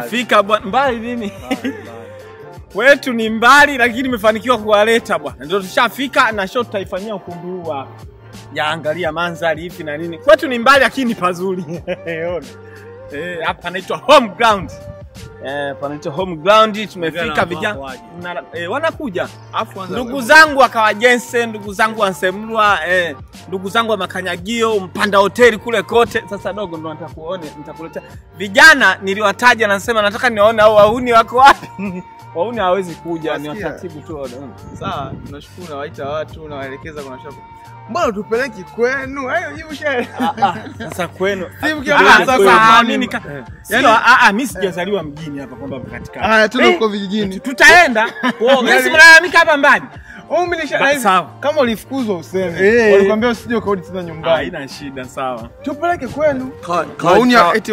Tushafika bwana, mbali nini? Wetu ni mbali lakini nimefanikiwa kuwaleta bwana. Ndio tushafika na show tutaifanyia ukumbi huu hapa. Yaangalia mandhari hivi na nini. Kwetu ni mbali lakini pazuri. Hapa panaitwa home ground. Panaitwa home ground. Tumefika vijana wanakuja. Ndugu zangu akawajense, ndugu zangu wansemlwa, ndugu zangu wa Makanyagio, Mpanda hoteli kule kote. Sasa dogo ndo nataka kuone, nitakuletea. Vijana niliwataja na nasema nataka nione au wahuni wako wapi. Wahuni hawezi kuja, ni wataratibu tu. Sawa, tunashukuru na waita watu na waelekeza kuna shaka. Mbona tupeleki kwenu? Hayo jibu shehe. Sasa kwenu. Sasa mimi mimi sijazaliwa mjini hapa kwamba katika. Tuko vijijini. Tutaenda. Mimi simlalamika hapa mbali. Kama ulifukuzwa useme. Walikwambia usije ukarudi tena nyumbani. Haina shida, sawa. Tupeleke kwenu.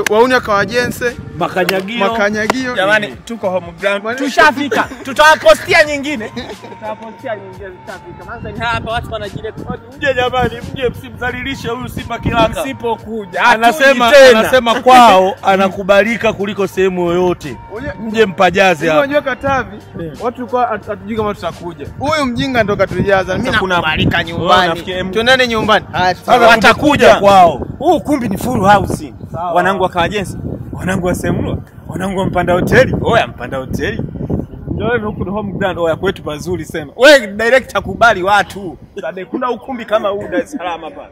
Wauni kawajense, Makanyagio. Jamani tuko home ground. Tushafika. Tutawapostia nyingine. Tutafika. Manza hapa watu wanajirekodi. Mje jamani, mje msimdhalilishe huyu Simba Kilaka. Msipokuja. Anasema kwao anakubalika kuliko sehemu yoyote. Mje mpajaze hapa. Unajua Katavi, watu kwa hatujui kama tutakuja. Huyu mjinga ndo katujaza. Mimi nakubalika nyumbani. Tuendane nyumbani. Watakuja kwao. Huu kumbi ni full house. Wanangu wa Kawajensi, wanangu wa Semlwa, wanangu wa Mpanda hoteli. Oya Mpanda hoteli. Ndio huko home ground oya kwetu pazuri sema. Wewe director kubali watu. Kuna ukumbi kama huu Dar es Salaam hapa.